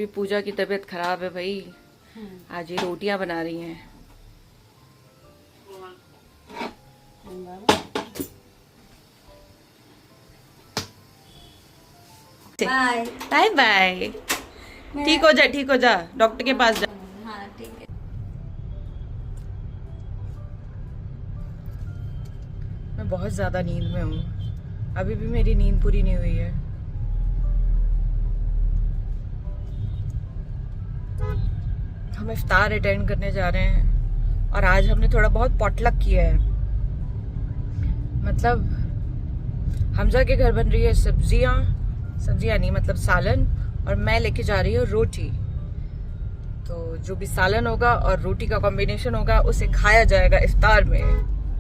भी पूजा की तबीयत खराब है भाई। आज ये रोटियां बना रही हैं। Bye bye bye. ठीक हो जा, ठीक हो जा, डॉक्टर के पास जा। हाँ ठीक है। मैं बहुत ज्यादा नींद में हूँ, अभी भी मेरी नींद पूरी नहीं हुई है। हम इफ्तार अटेंड करने जा रहे हैं और आज हमने थोड़ा बहुत पॉटलक किया है। मतलब हमजा के घर बन रही है सब्जियां नहीं, मतलब सालन, और मैं लेके जा रही हूँ रोटी। तो जो भी सालन होगा और रोटी का कॉम्बिनेशन होगा उसे खाया जाएगा इफ्तार में।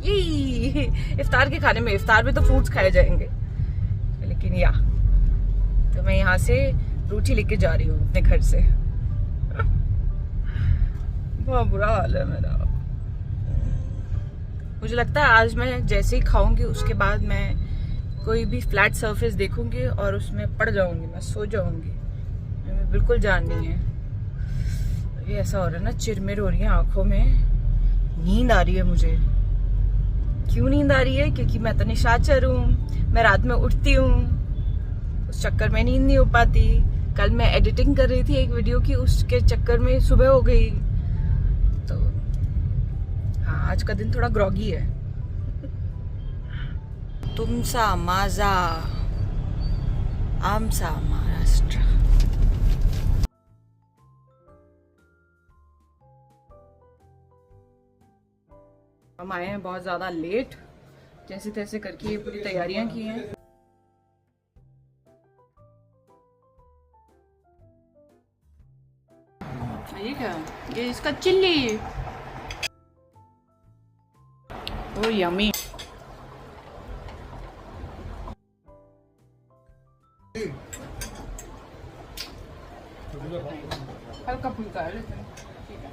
ये इफ्तार के खाने में, इफ्तार में तो फ्रूट्स खाए जाएंगे, लेकिन तो मैं यहाँ से रोटी लेके जा रही हूँ अपने घर से। बहुत बुरा हाल है मेरा। मुझे लगता है आज मैं जैसे ही खाऊंगी उसके बाद मैं कोई भी फ्लैट सरफेस देखूंगी और उसमें पड़ जाऊंगी, मैं सो जाऊंगी। मैं बिल्कुल जान नहीं है। ये ऐसा हो रहा है ना, चिरमिर हो रही है आंखों में, नींद आ रही है मुझे। क्यों नींद आ रही है? क्योंकि मैं तो निशाचर हूँ, मैं रात में उठती हूँ, उस चक्कर में नींद नहीं हो पाती। कल मैं एडिटिंग कर रही थी एक वीडियो की, उसके चक्कर में सुबह हो गई। तो हाँ, आज का दिन थोड़ा ग्रॉगी है। तुमसा माझा आमचा महाराष्ट्र। हम आए हैं बहुत ज्यादा लेट, जैसे तैसे करके ये पूरी तैयारियां की हैं। ये क्या? ये इसका चिल्ली। ओ यम्मी। हल्का फुल्का है लेकिन ठीक है।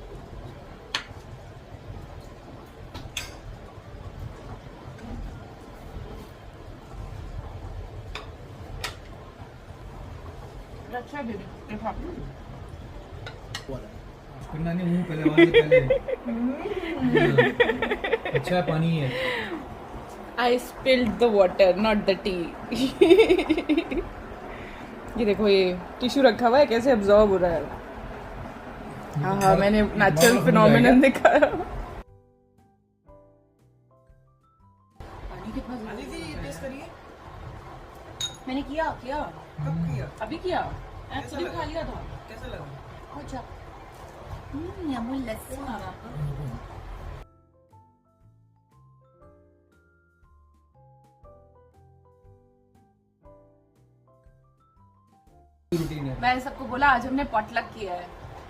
अच्छा दीदी, देखा नहीं मुंह पहले अच्छा पानी है। I spilled the water, not the tea. ये देखो, ये टिश्यू रखा हुआ है, कैसे अब्जॉर्ब हो रहा है। हाँ, मैंने नेचुरल फिनोमेनन देखा। पानी कितना टेस्ट करिए। मैंने किया। कब किया? अभी किया। एक्चुअली खा लिया था। कैसा लगा? अच्छा। अमूल लस्सी। मैंने सबको बोला आज हमने पॉटलक किया है,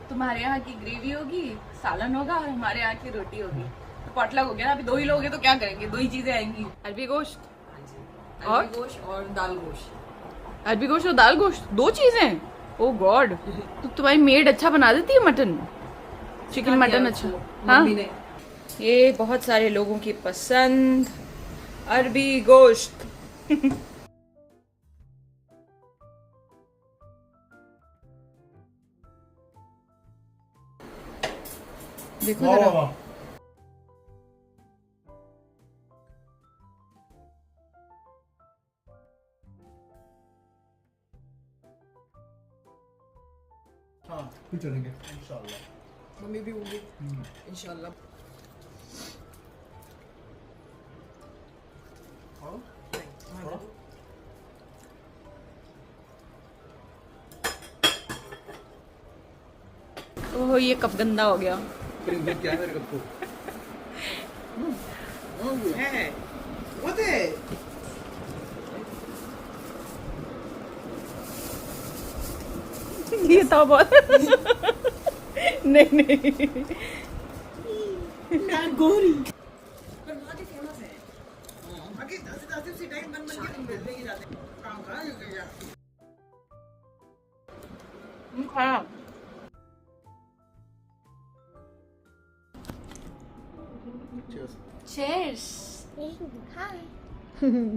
तुम्हारे यहाँ की ग्रेवी होगी, सालन होगा और हमारे यहाँ की रोटी होगी। तो पॉटलक हो गया ना। अभी 2 ही लोग हैं तो क्या करेंगे, 2 ही चीजें आएंगी। अरबी गोश्त और दाल गोश्त। अरबी गोश्त और दाल गोश्त 2 चीजें। ओ गॉड। तो तुम्हारी मेड अच्छा बना देती है मटन, चिकन मटन अच्छा। हाँ, ये बहुत सारे लोगों की पसंद, अरबी गोश्त। देखो जरा। हाँ, फिर चलेंगे इंशाल्लाह। मम्मी भी होंगी इंशाल्लाह। ओह, ये कप गंदा हो गया। क्या है मेरे कप को? What है? ये था बहुत। नहीं गोरी। पर वहाँ की फेमस है। आगे आसिफ सी टाइम बन के तुम मिलते ही जाते हैं। काम कहाँ है क्या? खाया। Cheers.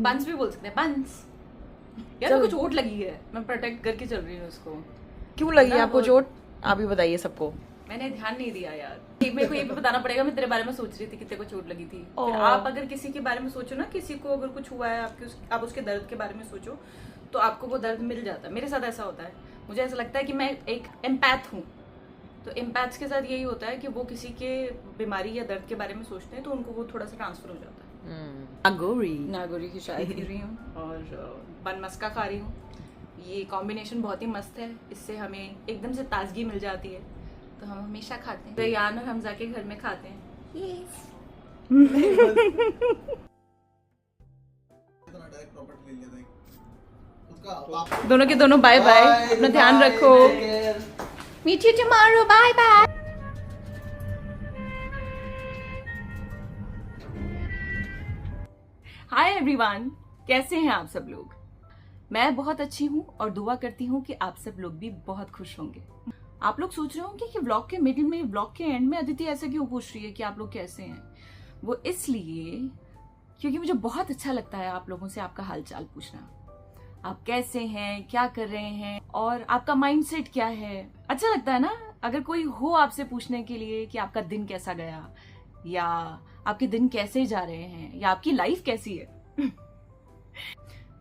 बंस भी बोल सकते हैं, बंस। यार, मेरे को चोट लगी है, मैं प्रोटेक्ट करके चल रही हूँ उसको। क्यों लगी ना आपको वो- चोट? आप ही बताइए सबको। मैंने ध्यान नहीं दिया यार। मेरे को ये भी बताना पड़ेगा, मैं तेरे बारे में सोच रही थी कि तेरे को चोट लगी थी। फिर ओह। आप अगर किसी के बारे में सोचो ना, किसी को अगर कुछ हुआ है आप उसके दर्द के बारे में सोचो तो आपको वो दर्द मिल जाता है। मेरे साथ ऐसा होता है, मुझे ऐसा लगता है कि मैं एक एम्पैथ हूँ। तो एम्पैथ्स के साथ यही होता है कि वो किसी के बीमारी या दर्द के बारे में सोचते हैं तो उनको वो थोड़ा सा ट्रांसफर हो जाता है। नागोरी की चाय पी रही हूँ और बन मस्का खा रही हूँ। ये कॉम्बिनेशन बहुत ही मस्त है, इससे हमें एकदम से ताजगी मिल जाती है, तो हम हमेशा खाते हैं। रेयान और हमजा के घर में खाते हैं। दोनों के दोनों बाय बाय, अपना ध्यान रखो। Meet you tomorrow, bye bye. Hi everyone, कैसे हैं आप सब लोग? मैं बहुत अच्छी हूँ और दुआ करती हूँ कि आप सब लोग भी बहुत खुश होंगे। आप लोग सोच रहे होंगे कि व्लॉग के मिडिल में, व्लॉग के एंड में अदिति ऐसे क्यों पूछ रही है कि आप लोग कैसे हैं? वो इसलिए क्योंकि मुझे बहुत अच्छा लगता है आप लोगों से आपका हालचाल पूछना। आप कैसे हैं, क्या कर रहे हैं और आपका माइंडसेट क्या है। अच्छा लगता है ना अगर कोई हो आपसे पूछने के लिए कि आपका दिन कैसा गया, या आपके दिन कैसे जा रहे हैं, या आपकी लाइफ कैसी है।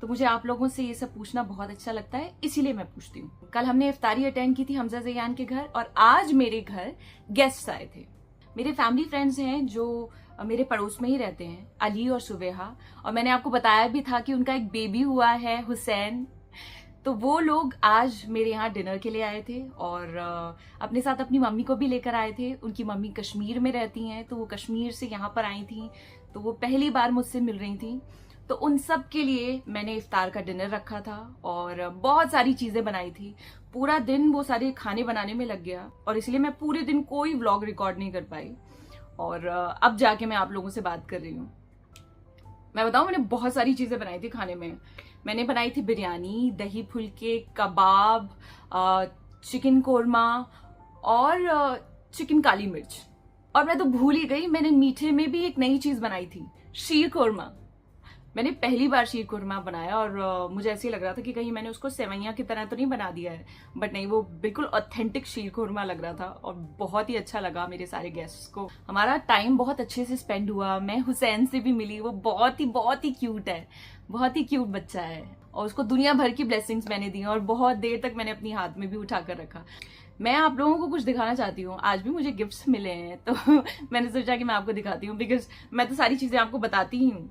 तो मुझे आप लोगों से ये सब पूछना बहुत अच्छा लगता है, इसीलिए मैं पूछती हूँ। कल हमने इफ्तारी अटेंड की थी हमजा ज़ैयान के घर, और आज मेरे घर गेस्ट्स आए थे। मेरे फैमिली फ्रेंड्स हैं जो मेरे पड़ोस में ही रहते हैं, अली और सुबेहा। और मैंने आपको बताया भी था कि उनका एक बेबी हुआ है, हुसैन। तो वो लोग आज मेरे यहाँ डिनर के लिए आए थे और अपने साथ अपनी मम्मी को भी लेकर आए थे। उनकी मम्मी कश्मीर में रहती हैं, तो वो कश्मीर से यहाँ पर आई थी, तो वो पहली बार मुझसे मिल रही थी। तो उन सब के लिए मैंने इफ्तार का डिनर रखा था और बहुत सारी चीजें बनाई थी। पूरा दिन वो सारे खाने बनाने में लग गया और इसलिए मैं पूरे दिन कोई व्लॉग रिकॉर्ड नहीं कर पाई। और अब जाके मैं आप लोगों से बात कर रही हूँ। मैं बताऊं, मैंने बहुत सारी चीजें बनाई थी खाने में। मैंने बनाई थी बिरयानी, दही फुलके, कबाब, चिकन कोरमा और चिकन काली मिर्च। और मैं तो भूल ही गई, मैंने मीठे में भी एक नई चीज बनाई थी, शीर कोरमा। मैंने पहली बार शीर कोरमा बनाया और मुझे ऐसे ही लग रहा था कि कहीं मैंने उसको सेवैया की तरह तो नहीं बना दिया है, बट नहीं, वो बिल्कुल ऑथेंटिक शीर कोरमा लग रहा था और बहुत ही अच्छा लगा मेरे सारे गेस्ट्स को। हमारा टाइम बहुत अच्छे से स्पेंड हुआ। मैं हुसैन से भी मिली, वो बहुत ही क्यूट है, बहुत ही क्यूट बच्चा है और उसको दुनिया भर की ब्लेसिंग्स मैंने दी और बहुत देर तक मैंने अपनी हाथ में भी उठा कर रखा। मैं आप लोगों को कुछ दिखाना चाहती हूँ। आज भी मुझे गिफ्ट्स मिले हैं तो मैंने सोचा कि मैं आपको दिखाती हूँ, बिकॉज मैं तो सारी चीजें आपको बताती ही हूँ।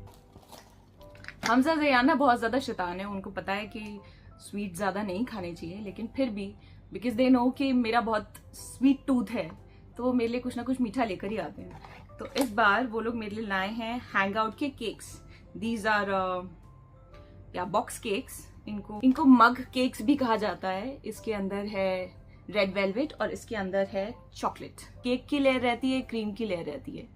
हमजा ज़ैयान ना बहुत ज्यादा शैतान है, उनको पता है कि स्वीट ज्यादा नहीं खाने चाहिए, लेकिन फिर भी बिकॉज दे नो कि मेरा बहुत स्वीट टूथ है, तो वो मेरे लिए कुछ ना कुछ मीठा लेकर ही आते हैं। तो इस बार वो लोग मेरे लिए लाए हैं हैंग आउट के केक्स। दीज आर या बॉक्स केक्स। इनको मग केक्स भी कहा जाता है। इसके अंदर है रेड वेलवेट और इसके अंदर है चॉकलेट। केक की लेयर रहती है, क्रीम की लेयर रहती है।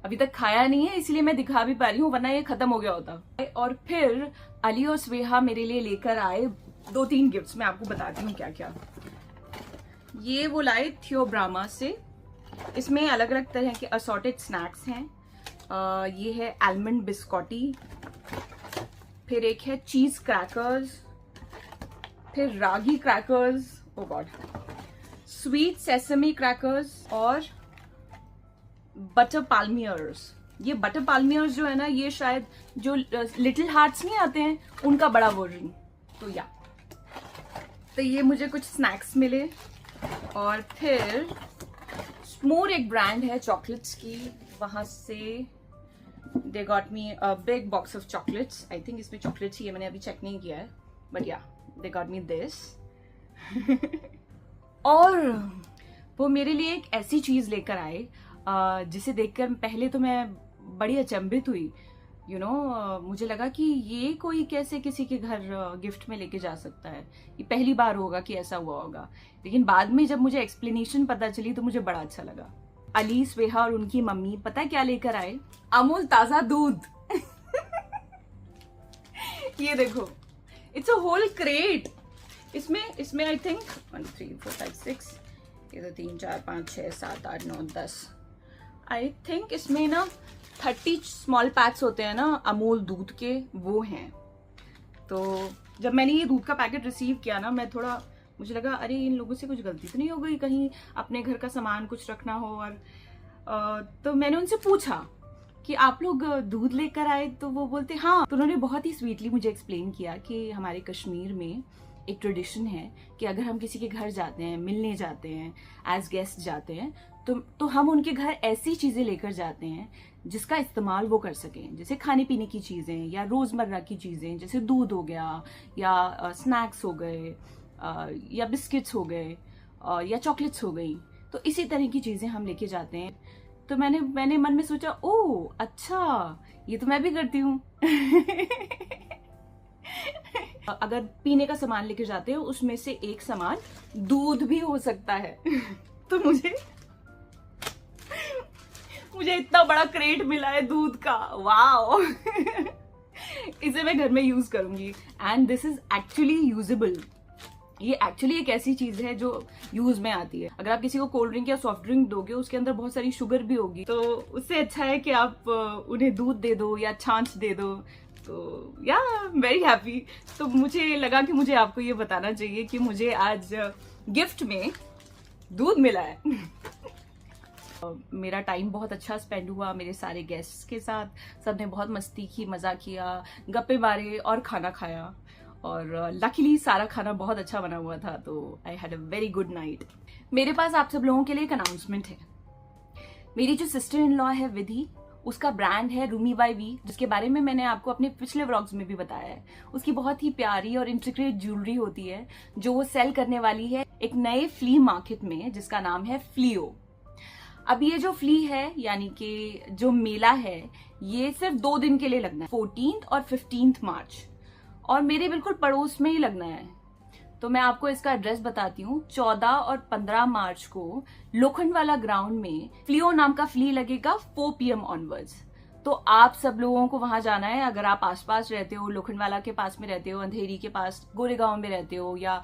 अभी तक खाया नहीं है इसलिए मैं दिखा भी पा रही हूँ, वरना ये खत्म हो गया होता। और फिर अली और स्वेहा मेरे लिए लेकर आए 2-3 गिफ्ट्स। मैं आपको बताती हूँ क्या क्या। ये वो लाए थियोब्रामा से। इसमें अलग अलग तरह के असॉर्टेड स्नैक्स हैं। ये है आलमंड बिस्कॉटी, फिर एक है चीज क्रैकर्स, फिर रागी क्रैकर्स, ओ गॉड, स्वीट सेसमी क्रैकर्स और बटर पाल्मियर्स। ये बटर पाल्मियर्स जो है ना, ये शायद जो लिटिल हार्ट्स नहीं आते हैं उनका बड़ा वर्जन। तो ये मुझे कुछ स्नैक्स मिले। और फिर स्मूर एक ब्रांड है चॉकलेट्स की, वहां से they got me a big box of chocolates. I think इसमें चॉकलेट्स ही है, मैंने अभी चेक नहीं किया है, बट या दे गॉट मी दिस। और वो मेरे लिए एक ऐसी चीज लेकर आए जिसे देखकर पहले तो मैं बड़ी अचंभित हुई। यू नो, मुझे लगा कि ये कोई कैसे किसी के घर गिफ्ट में लेके जा सकता है, ये पहली बार होगा कि ऐसा हुआ होगा। लेकिन बाद में जब मुझे एक्सप्लेनेशन पता चली तो मुझे बड़ा अच्छा लगा। अली, स्वेहा और उनकी मम्मी पता है क्या लेकर आए? अमूल ताजा दूध। ये देखो, इट्स अ होल क्रेट। इसमें आई थिंक 1 3 4 5 6, ये तो 3 4 5 6 7 8 9 10, आई थिंक इसमें ना 30 स्मॉल पैक्स होते हैं ना अमूल दूध के, वो हैं। तो जब मैंने ये दूध का पैकेट रिसीव किया ना, मैं थोड़ा मुझे लगा अरे इन लोगों से कुछ गलती तो नहीं हो गई, कहीं अपने घर का सामान कुछ रखना हो। और तो मैंने उनसे पूछा कि आप लोग दूध लेकर आए, तो वो बोलते हाँ। तो उन्होंने बहुत ही स्वीटली मुझे एक्सप्लेन किया कि हमारे कश्मीर में एक ट्रेडिशन है कि अगर हम किसी के घर जाते हैं, मिलने जाते हैं, एज गेस्ट जाते हैं, तो हम उनके घर ऐसी चीजें लेकर जाते हैं जिसका इस्तेमाल वो कर सकें, जैसे खाने पीने की चीजें या रोजमर्रा की चीजें, जैसे दूध हो गया या स्नैक्स हो गए या बिस्किट्स हो गए या चॉकलेट्स हो गई। तो इसी तरह की चीजें हम लेके जाते हैं। तो मैंने मन में सोचा, ओ अच्छा, ये तो मैं भी करती हूँ। अगर पीने का सामान लेके जाते हो, उसमें से एक सामान दूध भी हो सकता है। तो मुझे इतना बड़ा क्रेट मिला है दूध का, वाओ। इसे मैं घर में यूज करूंगी and this is actually usable. ये एक्चुअली एक ऐसी चीज है जो यूज में आती है। अगर आप किसी को कोल्ड ड्रिंक या सॉफ्ट ड्रिंक दोगे, उसके अंदर बहुत सारी शुगर भी होगी, तो उससे अच्छा है कि आप उन्हें दूध दे दो या छाछ दे दो। तो या वेरी हैप्पी। तो मुझे लगा कि मुझे आपको ये बताना चाहिए कि मुझे आज गिफ्ट में दूध मिला है। मेरा टाइम बहुत अच्छा स्पेंड हुआ मेरे सारे गेस्ट्स के साथ। सबने बहुत मस्ती की, मजा किया, गप्पे मारे और खाना खाया। और लकीली सारा खाना बहुत अच्छा बना हुआ था, तो I had a very good night. मेरे पास आप सब लोगों के लिए एक अनाउंसमेंट है। मेरी जो सिस्टर इन लॉ है विधि, उसका ब्रांड है रूमी बाय वी, जिसके बारे में मैंने आपको अपने पिछले व्लॉग्स में भी बताया है। उसकी बहुत ही प्यारी और इंट्रिकेट ज्वेलरी होती है जो वो सेल करने वाली है एक नए फ्ली मार्केट में, जिसका नाम है फ्लियो। अब ये जो फ्ली है, यानी कि जो मेला है, ये सिर्फ 2 दिन के लिए लगना है, 14 और 15 मार्च, और मेरे बिल्कुल पड़ोस में ही लगना है। तो मैं आपको इसका एड्रेस बताती हूँ। 14 और 15 मार्च को लोखंडवाला ग्राउंड में फ्लियो नाम का फ्ली लगेगा 4 PM ऑनवर्ड्स। तो आप सब लोगों को वहां जाना है। अगर आप आसपास रहते हो, लोखंडवाला के पास में रहते हो, अंधेरी के पास गोरेगांव में रहते हो, या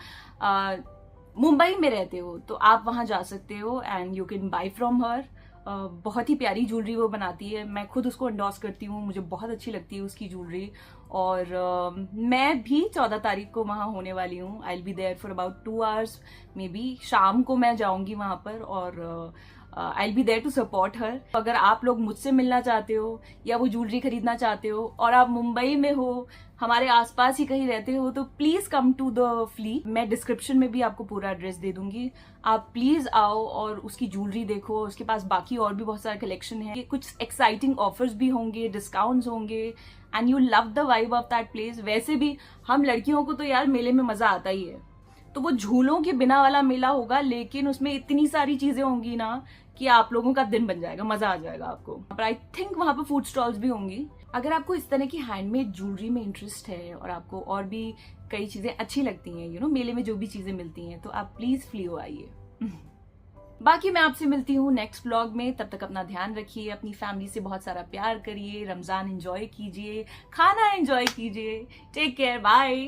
मुंबई में रहते हो, तो आप वहां जा सकते हो and you can buy from her. बहुत ही प्यारी ज्वेलरी वो बनाती है। मैं खुद उसको एंडोर्स करती हूँ, मुझे बहुत अच्छी लगती है उसकी ज्वेलरी। और मैं भी 14 तारीख को वहां होने वाली हूँ। I will be there for about 2 hours maybe. शाम को मैं जाऊंगी वहां पर और I will be there to support her. अगर आप लोग मुझसे मिलना चाहते हो या वो ज्वेलरी खरीदना चाहते हो और आप मुंबई में हो, हमारे आसपास ही कहीं रहते हो, तो please come to the flea. मैं डिस्क्रिप्शन में भी आपको पूरा एड्रेस दे दूंगी। आप प्लीज आओ और उसकी ज्वेलरी देखो। उसके पास बाकी और भी बहुत सारा कलेक्शन है। कुछ एक्साइटिंग ऑफर्स भी होंगे, डिस्काउंट्स होंगे, and you love the vibe of that place. वैसे भी हम लड़कियों को तो यार मेले में मजा आता ही है, तो वो झूलों के बिना वाला मेला होगा, लेकिन उसमें इतनी सारी चीजें होंगी ना कि आप लोगों का दिन बन जाएगा, मजा आ जाएगा आपको। पर आई थिंक वहां पे फूड स्टॉल्स भी होंगी। अगर आपको इस तरह की हैंडमेड ज्वेलरी में इंटरेस्ट है और आपको और भी कई चीजें अच्छी लगती हैं, यू नो, मेले में जो भी चीजें मिलती हैं, तो आप प्लीज फ्लियो आइए। बाकी मैं आपसे मिलती हूँ नेक्स्ट व्लॉग में। तब तक अपना ध्यान रखिए, अपनी फैमिली से बहुत सारा प्यार करिए, रमजान एंजॉय कीजिए, खाना एंजॉय कीजिए। Take care, bye.